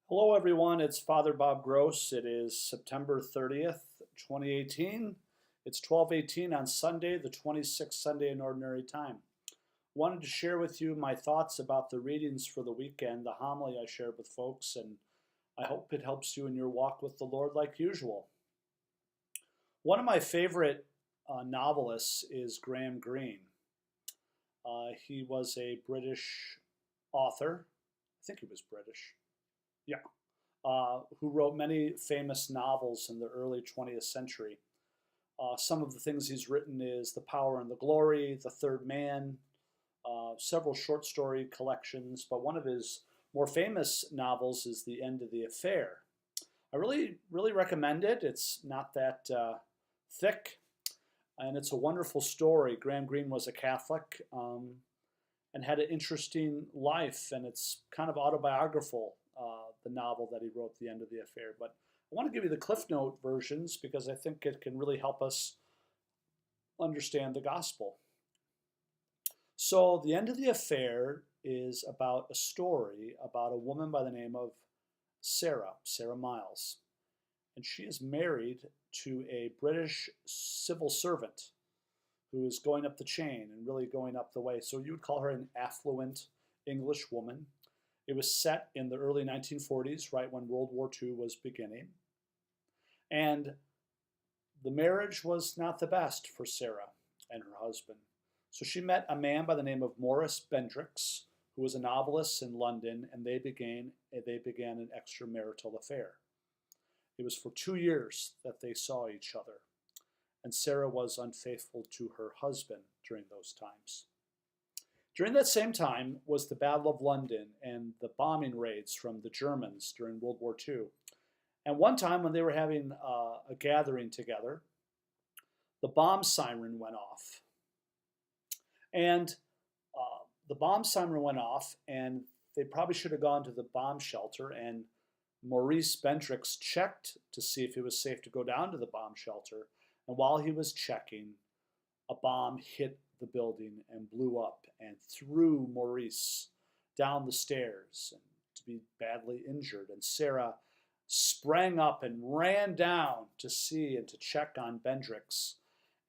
Hello, everyone. It's Father Bob Gross. It is September 30th, 2018. It's 12:18 on Sunday, the 26th Sunday in Ordinary Time. Wanted to share with you my thoughts about the readings for the weekend, the homily I shared with folks, and I hope it helps you in your walk with the Lord like usual. One of my favorite novelists is Graham Greene. He was a British author. I think he was British. Yeah, who wrote many famous novels in the early 20th century. Some of the things he's written is The Power and the Glory, The Third Man, several short story collections, but one of his more famous novels is The End of the Affair. I really recommend it. It's not that thick, and it's a wonderful story. Graham Greene was a Catholic and had an interesting life, and it's kind of autobiographical, the novel that he wrote, The End of the Affair. But I want to give you the Cliff Note versions because I think it can really help us understand the gospel. So, The End of the Affair is about a story about a woman by the name of Sarah Miles. And she is married to a British civil servant who is going up the chain and really going up the way. So you would call her an affluent English woman. It was set in the early 1940s, right when World War II was beginning. And the marriage was not the best for Sarah and her husband. So she met a man by the name of Maurice Bendrix, who was a novelist in London, and they began an extramarital affair. It was for 2 years that they saw each other, and Sarah was unfaithful to her husband during those times. During that same time was the Battle of London and the bombing raids from the Germans during World War II. And one time when they were having a gathering together, the bomb siren went off. And the bomb siren went off, and they probably should have gone to the bomb shelter. And Maurice Bendrix checked to see if it was safe to go down to the bomb shelter. And while he was checking, a bomb hit the building and blew up and threw Maurice down the stairs and to be badly injured. And Sarah sprang up and ran down to see and to check on Bendrix,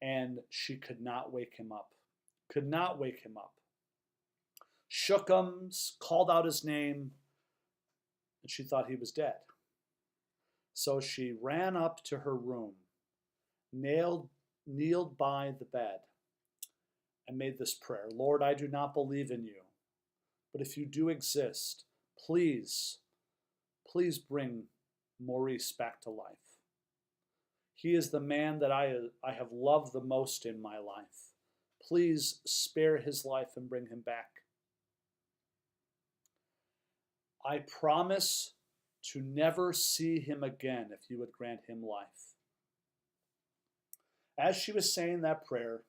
and she could not wake him up. Could not wake him up. Shook him, called out his name, and she thought he was dead. So she ran up to her room, kneeled by the bed, and made this prayer. Lord, I do not believe in you, but if you do exist, please bring Maurice back to life. He is the man that I have loved the most in my life. Please spare his life and bring him back. I promise to never see him again if you would grant him life. As she was saying that prayer,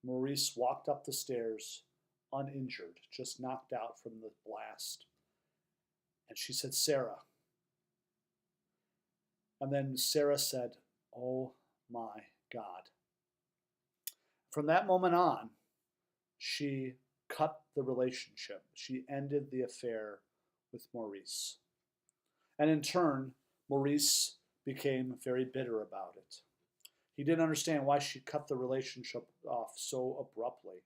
Maurice walked up the stairs uninjured, just knocked out from the blast. And she said, Sarah. And then Sarah said, oh my God. From that moment on, she cut the relationship. She ended the affair with Maurice. And in turn, Maurice became very bitter about it. He didn't understand why she cut the relationship off so abruptly.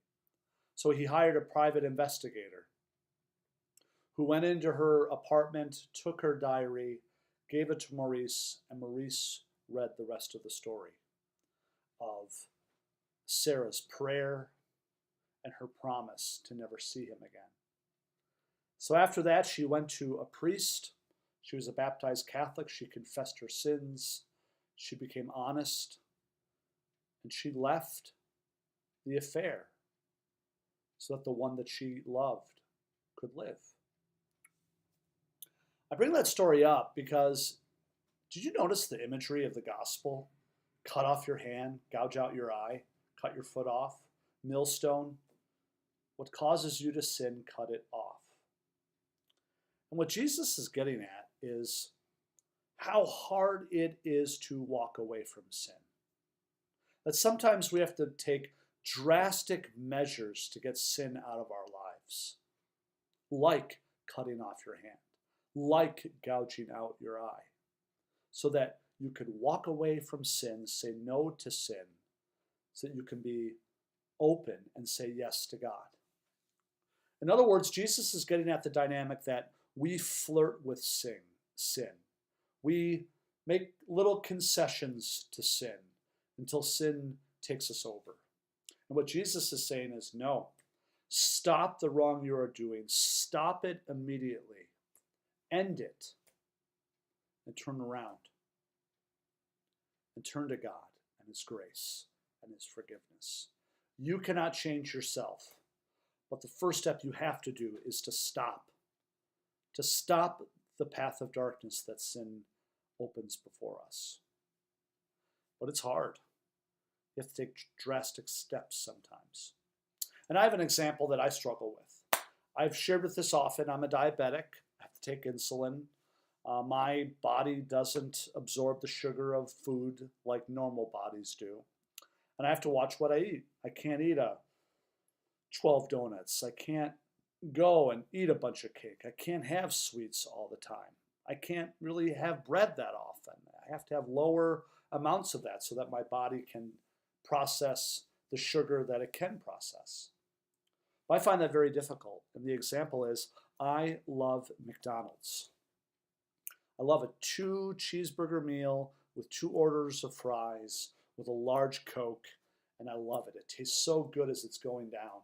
So he hired a private investigator who went into her apartment, took her diary, gave it to Maurice, and Maurice read the rest of the story of Sarah's prayer and her promise to never see him again. So after that, she went to a priest. She was a baptized Catholic. She confessed her sins. She became honest. And she left the affair so that the one that she loved could live. I bring that story up because did you notice the imagery of the gospel? Cut off your hand, gouge out your eye, cut your foot off, millstone. What causes you to sin, cut it off. And what Jesus is getting at is how hard it is to walk away from sin. That sometimes we have to take drastic measures to get sin out of our lives, like cutting off your hand, like gouging out your eye, so that you could walk away from sin, say no to sin, so that you can be open and say yes to God. In other words, Jesus is getting at the dynamic that we flirt with sin. We make little concessions to sin until sin takes us over. And what Jesus is saying is, no, stop the wrong you are doing. Stop it immediately. End it. And turn around. And turn to God and His grace and His forgiveness. You cannot change yourself. But the first step you have to do is to stop. To stop the path of darkness that sin opens before us. But it's hard. You have to take drastic steps sometimes. And I have an example that I struggle with. I've shared with this often. I'm a diabetic. I have to take insulin. My body doesn't absorb the sugar of food like normal bodies do. And I have to watch what I eat. I can't eat 12 donuts. I can't go and eat a bunch of cake. I can't have sweets all the time. I can't really have bread that often. I have to have lower amounts of that so that my body can process the sugar that it can process. But I find that very difficult. And the example is, I love McDonald's. I love a 2 cheeseburger meal with 2 orders of fries with a large Coke, and I love it. It tastes so good as it's going down.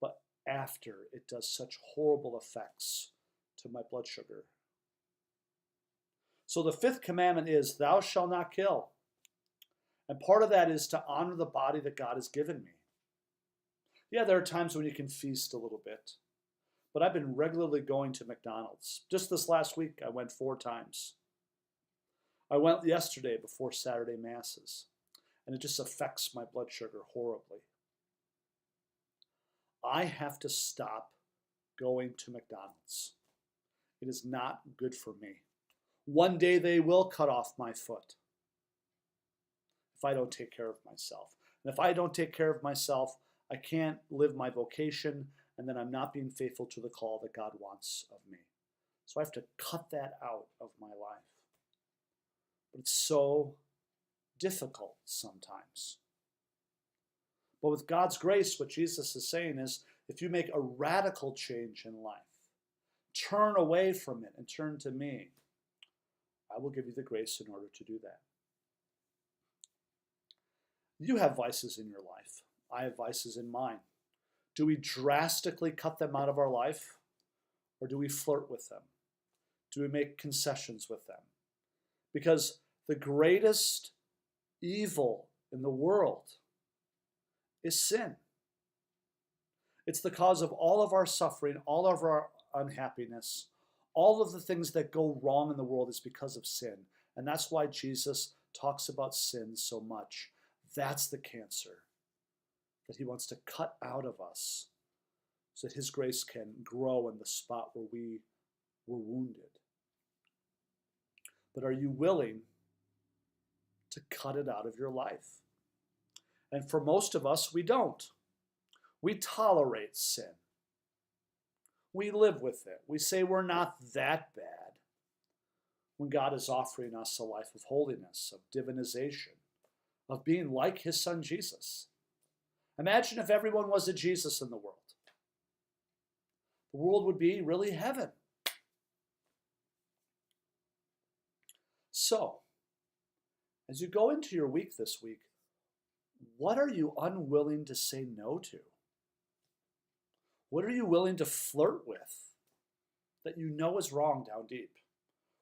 But after, it does such horrible effects to my blood sugar. So the 5th commandment is, thou shalt not kill. And part of that is to honor the body that God has given me. Yeah, there are times when you can feast a little bit. But I've been regularly going to McDonald's. Just this last week, I went 4 times. I went yesterday before Saturday Masses. And it just affects my blood sugar horribly. I have to stop going to McDonald's. It is not good for me. One day they will cut off my foot if I don't take care of myself. And if I don't take care of myself, I can't live my vocation, and then I'm not being faithful to the call that God wants of me. So I have to cut that out of my life. But it's so difficult sometimes. But with God's grace, what Jesus is saying is, if you make a radical change in life, turn away from it and turn to me, I will give you the grace in order to do that. You have vices in your life. I have vices in mine. Do we drastically cut them out of our life? Or do we flirt with them? Do we make concessions with them? Because the greatest evil in the world is sin. It's the cause of all of our suffering, all of our unhappiness. All of the things that go wrong in the world is because of sin. And that's why Jesus talks about sin so much. That's the cancer that He wants to cut out of us so that His grace can grow in the spot where we were wounded. But are you willing to cut it out of your life? And for most of us, we don't. We tolerate sin. We live with it. We say we're not that bad when God is offering us a life of holiness, of divinization, of being like His Son Jesus. Imagine if everyone was a Jesus in the world. The world would be really heaven. So, as you go into your week this week, what are you unwilling to say no to? What are you willing to flirt with that you know is wrong down deep?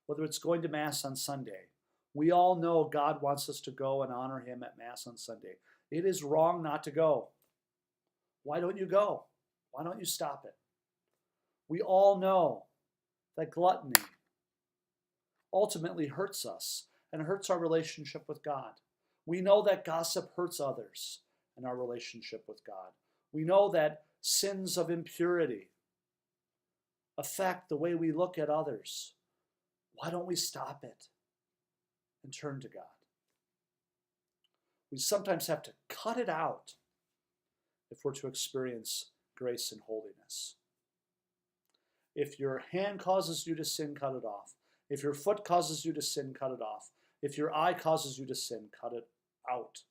Whether it's going to Mass on Sunday. We all know God wants us to go and honor Him at Mass on Sunday. It is wrong not to go. Why don't you go? Why don't you stop it? We all know that gluttony ultimately hurts us and hurts our relationship with God. We know that gossip hurts others and our relationship with God. We know that sins of impurity affect the way we look at others. Why don't we stop it and turn to God? We sometimes have to cut it out if we're to experience grace and holiness. If your hand causes you to sin, cut it off. If your foot causes you to sin, cut it off. If your eye causes you to sin, cut it out.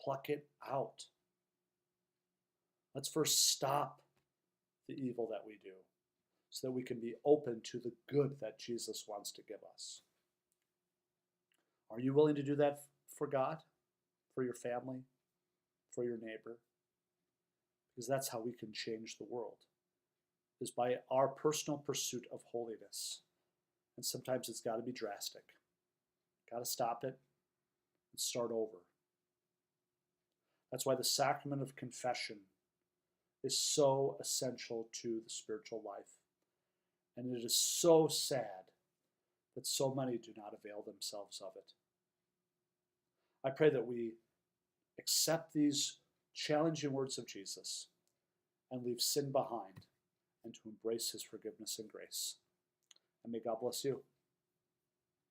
Pluck it out. Let's first stop the evil that we do so that we can be open to the good that Jesus wants to give us. Are you willing to do that for God, for your family, for your neighbor? Because that's how we can change the world, is by our personal pursuit of holiness. And sometimes it's got to be drastic. Got to stop it and start over. That's why the sacrament of confession is so essential to the spiritual life. And it is so sad that so many do not avail themselves of it. I pray that we accept these challenging words of Jesus and leave sin behind and to embrace his forgiveness and grace. And may God bless you.